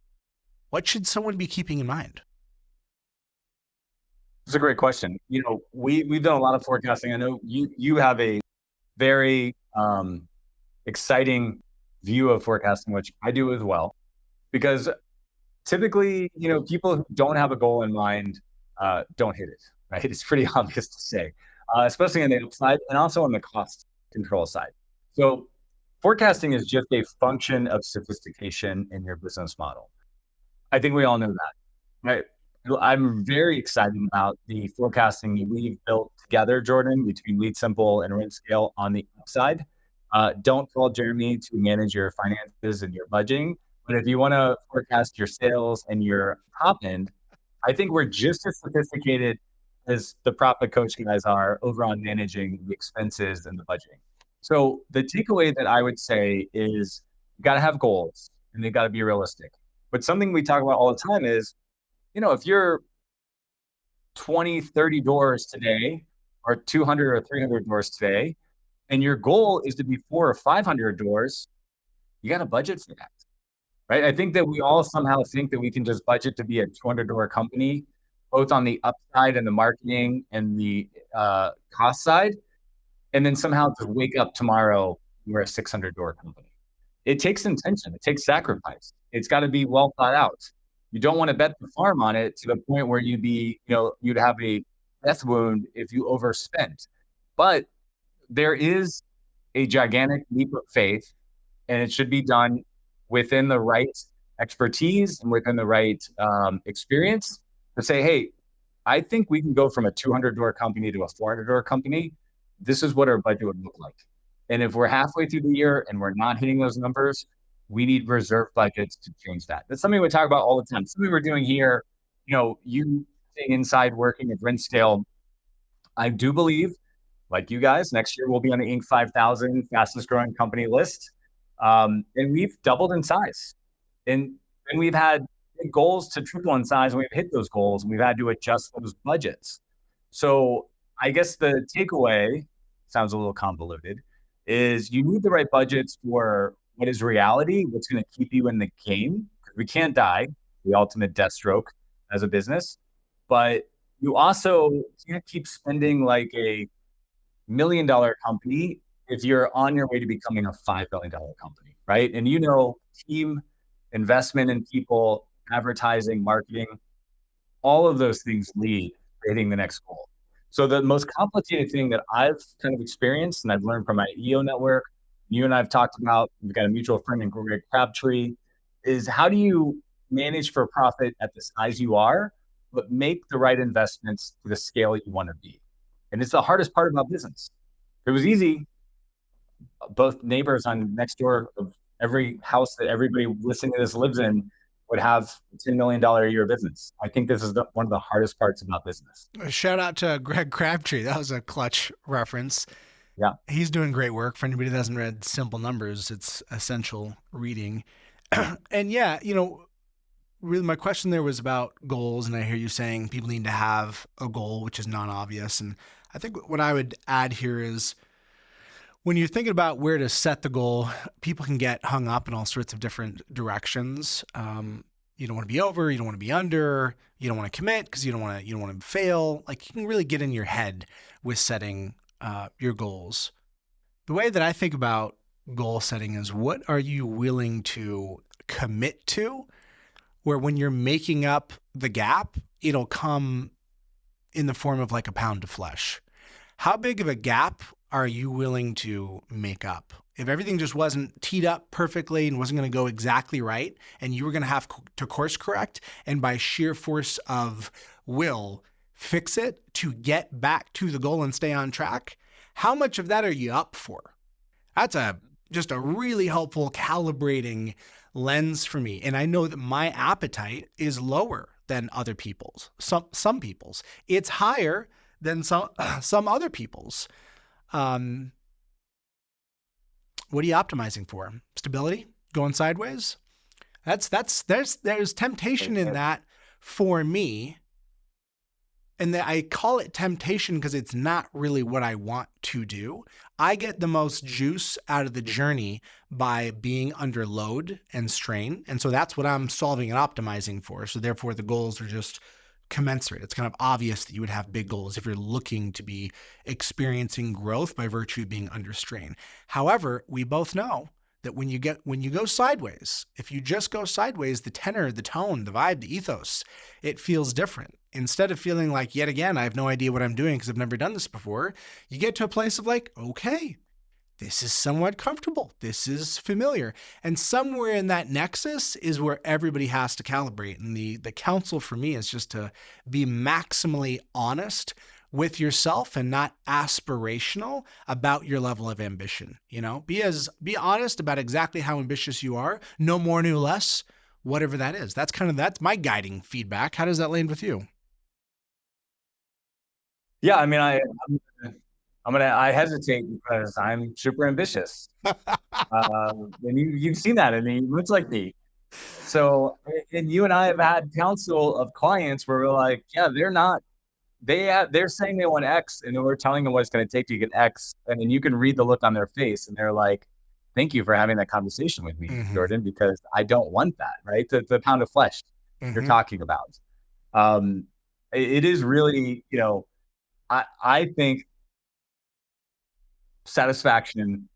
B: what should someone be keeping in mind?
A: It's a great question. We've done a lot of forecasting. I know you have a very exciting view of forecasting, which I do as well, because typically, people who don't have a goal in mind don't hit it, right? It's pretty obvious to say, especially on the upside and also on the cost control side. So forecasting is just a function of sophistication in your business model. I think we all know that, right? I'm very excited about the forecasting that we've built together, Jordan, between Lead Simple and RentScale on the upside. Don't call Jeremy to manage your finances and your budgeting. But if you want to forecast your sales and your top end, I think we're just as sophisticated as the profit coach guys are over on managing the expenses and the budgeting. So the takeaway that I would say is you got to have goals and they got to be realistic. But something we talk about all the time is, if you're 20, 30 doors today or 200 or 300 doors today, and your goal is to be 400 or 500 doors, you got to budget for that. Right? I think that we all somehow think that we can just budget to be a 200-door company, both on the upside and the marketing and the cost side, and then somehow just wake up tomorrow, we're a 600-door company. It takes intention. It takes sacrifice. It's got to be well thought out. You don't want to bet the farm on it to the point where you'd have a death wound if you overspent. But there is a gigantic leap of faith, and it should be done within the right expertise and within the right experience to say, hey, I think we can go from a 200-door company to a 400-door company. This is what our budget would look like. And if we're halfway through the year and we're not hitting those numbers, we need reserve budgets to change that. That's something we talk about all the time. Something we're doing here, you staying inside working at RentScale. I do believe, like you guys, next year we'll be on the Inc. 5000 fastest growing company list. And we've doubled in size. And we've had goals to triple in size, and we've hit those goals, and we've had to adjust those budgets. So I guess the takeaway, sounds a little convoluted, is you need the right budgets for what is reality, what's going to keep you in the game. We can't die, the ultimate death stroke as a business. But you also can't keep spending like a $1 million company if you're on your way to becoming a $5 billion company, right? And team, investment in people, advertising, marketing, all of those things lead to hitting the next goal. So the most complicated thing that I've kind of experienced and I've learned from my EO network, you and I have talked about, we've got a mutual friend in Greg Crabtree, is how do you manage for profit at the size you are, but make the right investments to the scale you want to be? And it's the hardest part about business. If it was easy, both neighbors on next door of every house that everybody listening to this lives in would have a $10 million a year business. I think this is one of the hardest parts about business.
B: Shout out to Greg Crabtree. That was a clutch reference.
A: Yeah.
B: He's doing great work. For anybody that hasn't read Simple Numbers, it's essential reading. And yeah, really my question there was about goals. And I hear you saying people need to have a goal, which is non-obvious. And I think what I would add here is when you're thinking about where to set the goal, people can get hung up in all sorts of different directions. You don't want to be over, you don't want to be under, you don't want to commit because you don't want to fail. Like you can really get in your head with setting your goals. The way that I think about goal setting is what are you willing to commit to? Where when you're making up the gap, it'll come in the form of like a pound of flesh. How big of a gap are you willing to make up? If everything just wasn't teed up perfectly and wasn't going to go exactly right, and you were going to have to course correct, and by sheer force of will, fix it to get back to the goal and stay on track, how much of that are you up for? That's just a really helpful calibrating lens for me. And I know that my appetite is lower than other people's, some people's. It's higher than some other people's. What are you optimizing for? Stability? Going sideways? There's temptation in that for me. And I call it temptation because it's not really what I want to do. I get the most juice out of the journey by being under load and strain. And so that's what I'm solving and optimizing for. So therefore, the goals are just commensurate. It's kind of obvious that you would have big goals if you're looking to be experiencing growth by virtue of being under strain. However, we both know that when you go sideways, if you just go sideways, the tenor, the tone, the vibe, the ethos, it feels different. Instead of feeling like, yet again, I have no idea what I'm doing because I've never done this before, you get to a place of like, okay, this is somewhat comfortable. This is familiar. And somewhere in that nexus is where everybody has to calibrate. And the counsel for me is just to be maximally honest with yourself and not aspirational about your level of ambition. Be honest about exactly how ambitious you are. No more, no less, whatever that is. That's my guiding feedback. How does that land with you?
A: Yeah, I mean, I hesitate because I'm super ambitious. And you've seen that in me, much like me. So, and you and I have had counsel of clients where we're like, yeah, they're saying they want X, and then we're telling them what it's going to take to get X, and then you can read the look on their face, and they're like, "Thank you for having that conversation with me,
B: Mm-hmm.
A: Jordan, because I don't want that, right? The pound of flesh you're
B: Mm-hmm.
A: talking about. Um, it is really, I think satisfaction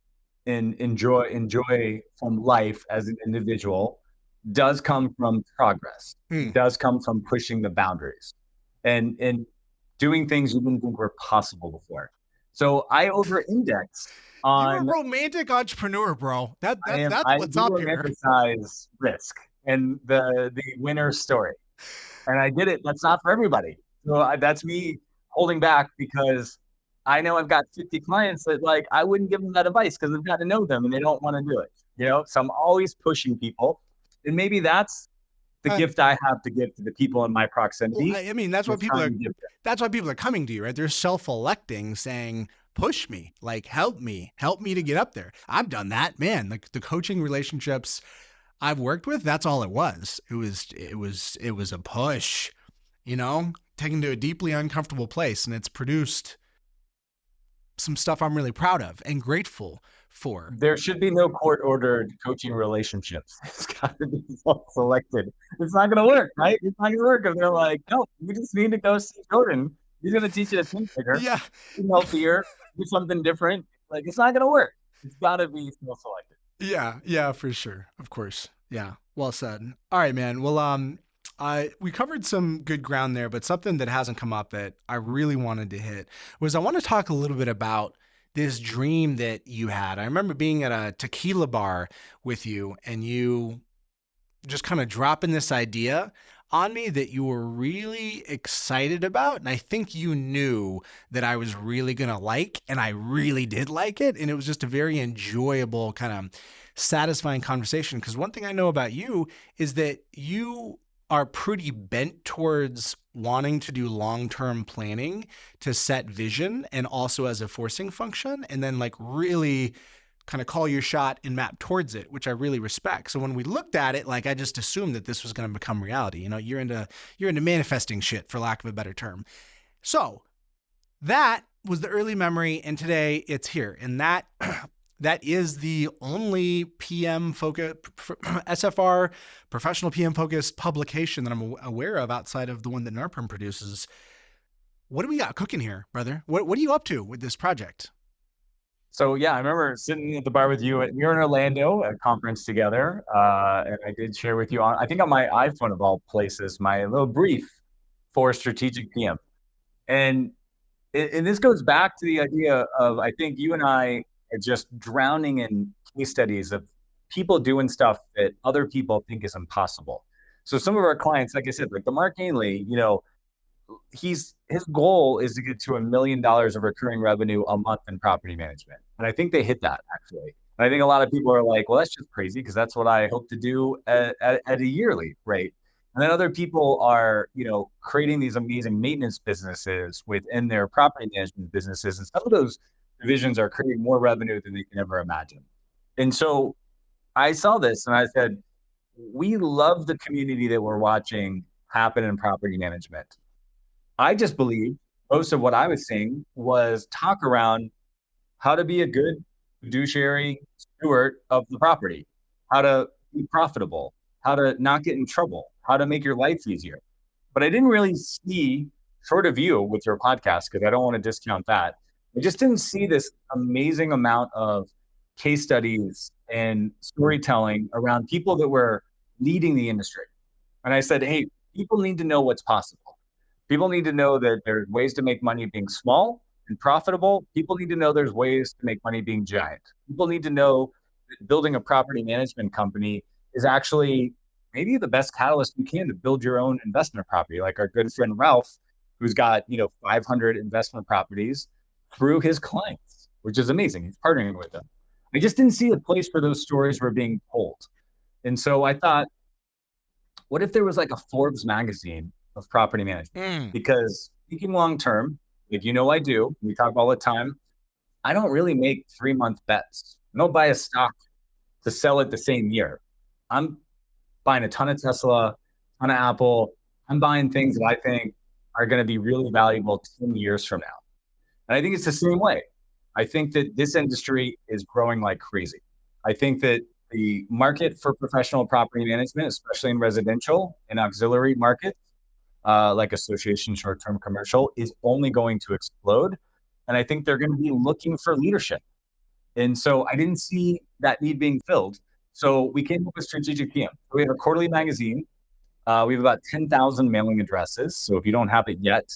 A: and enjoy from life as an individual does come from progress. It
B: Mm.
A: does come from pushing the boundaries and doing things you didn't think were possible before. So I over index
B: You're a
A: on
B: romantic entrepreneur, bro. That's
A: I
B: what's
A: do
B: up here.
A: romanticize risk and the winner story. And I did it. That's not for everybody. So that's me holding back because I know I've got 50 clients that like I wouldn't give them that advice because I've got to know them and they don't want to do it. So I'm always pushing people, and maybe that's the
B: Uh,
A: gift I have to give to the people in my
B: well,
A: proximity.
B: I mean,
A: Is trying to give them.
B: that's why people are coming to you, right? They're self-electing, saying, "Push me, like help me to get up there." I've done that, man. Like the coaching relationships I've worked with, that's all it was. It was a push, taken to a deeply uncomfortable place, and it's produced some stuff I'm really proud of and grateful for.
A: There should be no court-ordered coaching relationships. It's got to be self-selected. It's not going to work, right? It's not going to work if they're like, no, you just need to go see Jordan. He's going to teach you to think bigger,
B: Yeah.
A: be healthier, do something different. Like, it's not going to work. It's got to be self-selected.
B: Yeah, for sure. Of course. Yeah. Well said. All right, man. Well, we covered some good ground there, but something that hasn't come up that I really wanted to hit was I want to talk a little bit about this dream that you had. I remember being at a tequila bar with you and you just kind of dropping this idea on me that you were really excited about. And I think you knew that I was really going to like, and I really did like it. And it was just a very enjoyable, kind of satisfying conversation. Because one thing I know about you is that you are pretty bent towards wanting to do long-term planning to set vision and also as a forcing function, and then like really kind of call your shot and map towards it, which I really respect. So when we looked at it, like I just assumed that this was going to become reality. You're into manifesting shit, for lack of a better term. So that was the early memory, and today it's here. And that is the only PM focus SFR professional PM focused publication that I'm aware of outside of the one that NARPM produces. What do we got cooking here, brother? What are you up to with this project?
A: So yeah, I remember sitting at the bar with you. We were in Orlando at a conference together, and I did share with you I think on my iPhone of all places, my little brief for strategic PM. And this goes back to the idea of I think you and I are just drowning in case studies of people doing stuff that other people think is impossible. So some of our clients, like I said, like the Mark Ainley, his goal is to get to $1 million of recurring revenue a month in property management. And I think they hit that actually. And I think a lot of people are like, well, that's just crazy because that's what I hope to do at a yearly rate. And then other people are, creating these amazing maintenance businesses within their property management businesses. And some of those divisions are creating more revenue than they can ever imagine. And so I saw this and I said, we love the community that we're watching happen in property management. I just believe most of what I was saying was talk around how to be a good fiduciary steward of the property, how to be profitable, how to not get in trouble, how to make your life easier. But I didn't really see, short of you with your podcast, because I don't want to discount that. I just didn't see this amazing amount of case studies and storytelling around people that were leading the industry. And I said, hey, people need to know what's possible. People need to know that there's ways to make money being small and profitable. People need to know there's ways to make money being giant. People need to know that building a property management company is actually maybe the best catalyst you can to build your own investment property. Like our good friend Ralph, who's got 500 investment properties through his clients, which is amazing. He's partnering with them. I just didn't see a place where those stories were being told. And so I thought, what if there was like a Forbes magazine of property management? Because thinking long term, like I do, we talk all the time. I don't really make 3-month bets. I don't buy a stock to sell it the same year. I'm buying a ton of Tesla, a ton of Apple. I'm buying things that I think are going to be really valuable 10 years from now. And I think it's the same way. I think that this industry is growing like crazy. I think that the market for professional property management, especially in residential and auxiliary markets, like association, short-term commercial, is only going to explode. And I think they're going to be looking for leadership. And so I didn't see that need being filled. So we came up with Strategic PM. We have a quarterly magazine. We have about 10,000 mailing addresses. So if you don't have it yet,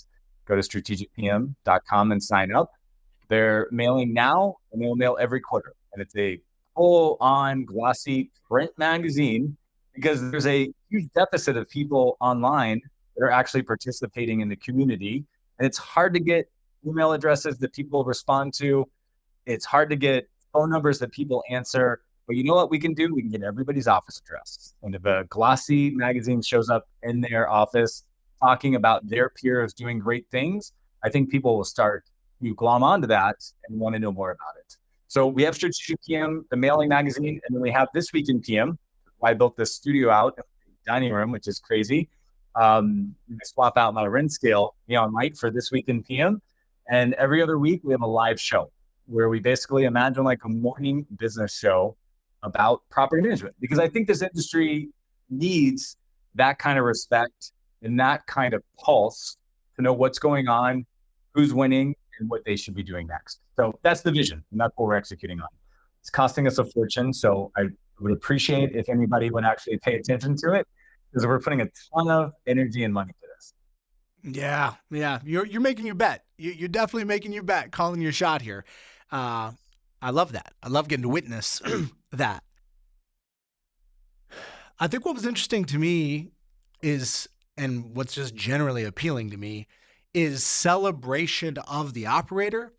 A: go to strategicpm.com and sign up. They're mailing now, and they'll mail every quarter. And it's a full-on glossy print magazine because there's a huge deficit of people online that are actually participating in the community. And it's hard to get email addresses that people respond to. It's hard to get phone numbers that people answer. But you know what we can do? We can get everybody's office address. And if a glossy magazine shows up in their office talking about their peers doing great things, I think people will start to glom onto that and want to know more about it. So we have Strategic PM, the mailing magazine, and then we have This Week in PM. I built this studio out in the dining room, which is crazy. I swap out my rent scale on light for This Week in PM. And every other week, we have a live show where we basically imagine like a morning business show about property management, because I think this industry needs that kind of respect and that kind of pulse to know what's going on, who's winning, and what they should be doing next. So that's the vision, and that's what we're executing on. It's costing us a fortune, so I would appreciate if anybody would actually pay attention to it, because we're putting a ton of energy and money to this.
B: Yeah. You're making your bet. You're definitely making your bet, calling your shot here. I love that. I love getting to witness that. I think what was interesting to me is, and what's just generally appealing to me, is celebration of the operator.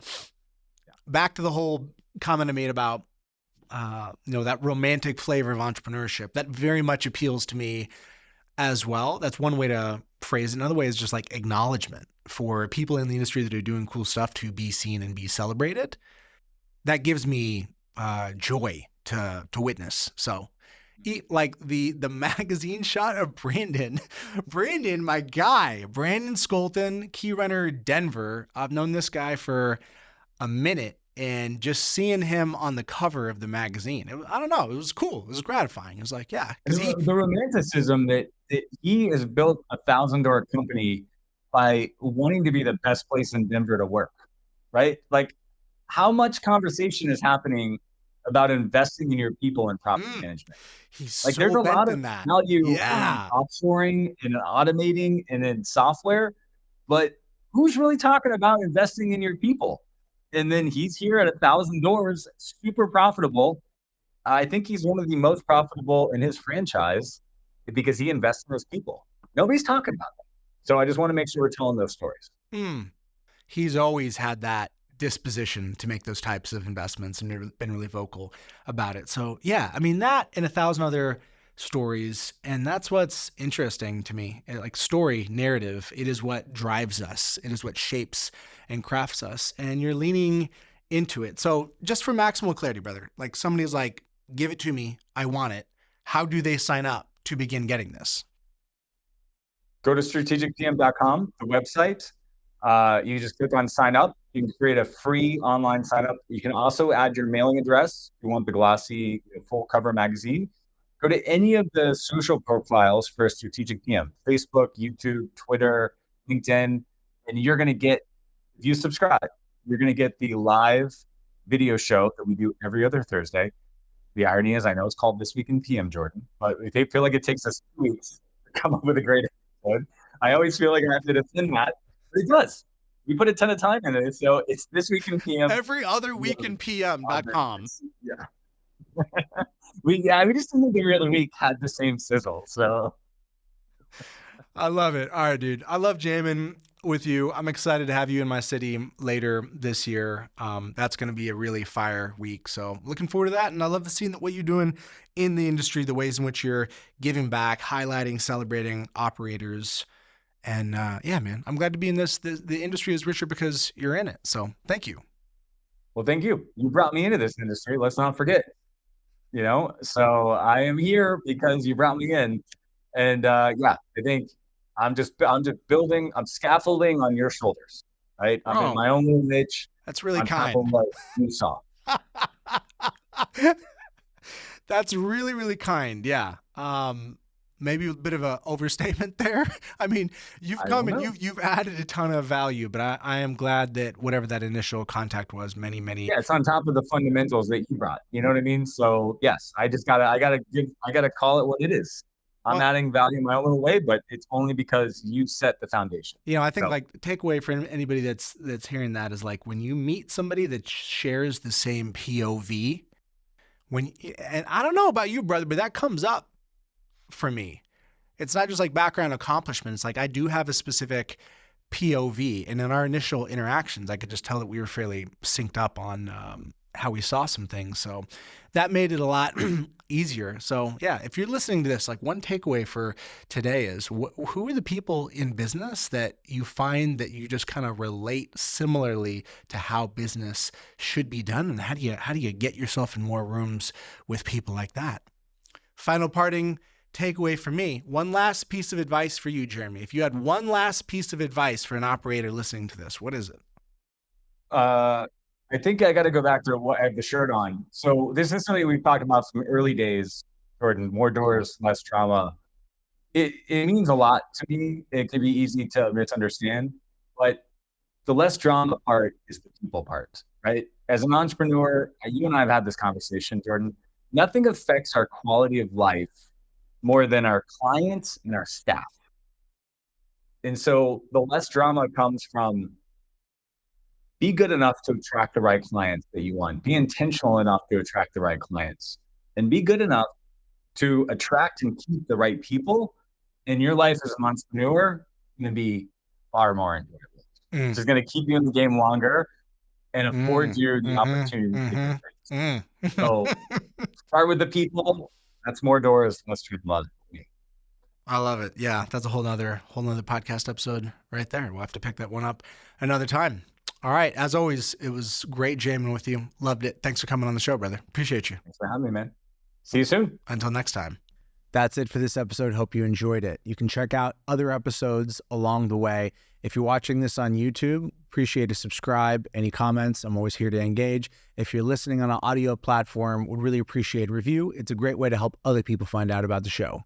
B: Back to the whole comment I made about, that romantic flavor of entrepreneurship. That very much appeals to me as well. That's one way to phrase it. Another way is just like acknowledgement for people in the industry that are doing cool stuff to be seen and be celebrated. That gives me joy to witness. So, like the magazine shot of Brandon, my guy, Brandon Skolton, Key Runner Denver. I've known this guy for a minute, and just seeing him on the cover of the magazine, I don't know, it was cool. It was gratifying. It was like, yeah,
A: the romanticism that he has built a $1,000 company by wanting to be the best place in Denver to work, right? Like, how much conversation is happening about investing in your people in property management?
B: He's
A: like,
B: so
A: there's a lot of
B: that.
A: value in
B: Yeah.
A: offshoring and in automating and in software, but who's really talking about investing in your people? And then he's here at $1,000, super profitable. I think he's one of the most profitable in his franchise because he invests in his people. Nobody's talking about that. So I just want to make sure we're telling those stories.
B: He's always had that disposition to make those types of investments and been really vocal about it. So yeah, I mean, that and 1,000 other stories. And that's what's interesting to me. Like, story, narrative, it is what drives us. It is what shapes and crafts us. And you're leaning into it. So just for maximal clarity, brother, like, somebody's like, give it to me, I want it. How do they sign up to begin getting this?
A: Go to strategicpm.com, the website. You just click on sign up. You can create a free online sign up. You can also add your mailing address if you want the glossy full cover magazine. Go to any of the social profiles for a strategic PM, Facebook, YouTube, Twitter, LinkedIn, and you're going to get, if you subscribe, you're going to get the live video show that we do every other Thursday. The irony is, I know it's called This Week in PM, Jordan, but they feel like it takes us 2 weeks to come up with a great episode. I always feel like I have to defend that, but it does. We put a ton of time in it, so it's This Week in PM.
B: Every other week in PM.com.
A: Yeah. we just think every other week had the same sizzle. So
B: I love it. All right, dude. I love jamming with you. I'm excited to have you in my city later this year. That's going to be a really fire week. So looking forward to that. And I love seeing what you're doing in the industry, the ways in which you're giving back, highlighting, celebrating operators. And yeah, man, I'm glad to be in this. The industry is richer because you're in it. So thank you.
A: Well, thank you. You brought me into this industry. Let's not forget. So I am here because you brought me in, and yeah, I think I'm just building, I'm scaffolding on your shoulders, right? I'm in my own little niche.
B: That's really kind.
A: What you saw.
B: That's really, really kind. Yeah. Maybe a bit of an overstatement there. I mean, you've come and you've added a ton of value, but I am glad that whatever that initial contact was, many.
A: Yeah, it's on top of the fundamentals that you brought. You know what I mean? So yes, I gotta call it what it is. I'm adding value in my own little way, but it's only because you set the foundation.
B: I think like the takeaway for anybody that's hearing that is like when you meet somebody that shares the same POV, and I don't know about you, brother, but that comes up for me. It's not just like background accomplishments. Like I do have a specific POV, and in our initial interactions, I could just tell that we were fairly synced up on how we saw some things. So that made it a lot easier. So yeah, if you're listening to this, like one takeaway for today is who are the people in business that you find that you just kind of relate similarly to how business should be done, and how do you get yourself in more rooms with people like that? Final parting takeaway for me, one last piece of advice for you, Jeremy. If you had one last piece of advice for an operator listening to this, what is it?
A: I think I got to go back to what I have the shirt on. So this is something we've talked about from early days, Jordan, more doors, less trauma. It means a lot to me. It can be easy to misunderstand, but the less drama part is the people part, right? As an entrepreneur, you and I have had this conversation, Jordan. Nothing affects our quality of life more than our clients and our staff. And so the less drama comes from be good enough to attract the right clients that you want. Be intentional enough to attract the right clients. And be good enough to attract and keep the right people. And your life as an entrepreneur is going to be far more enjoyable. It's just going to keep you in the game longer and afford you the opportunity to get So start with the people. That's more doors, less love.
B: I love it. Yeah, that's a whole nother podcast episode right there. We'll have to pick that one up another time. All right. As always, it was great jamming with you. Loved it. Thanks for coming on the show, brother. Appreciate you.
A: Thanks for having me, man. See you soon.
B: Until next time.
C: That's it for this episode. Hope you enjoyed it. You can check out other episodes along the way. If you're watching this on YouTube, appreciate a subscribe. Any comments, I'm always here to engage. If you're listening on an audio platform, would really appreciate a review. It's a great way to help other people find out about the show.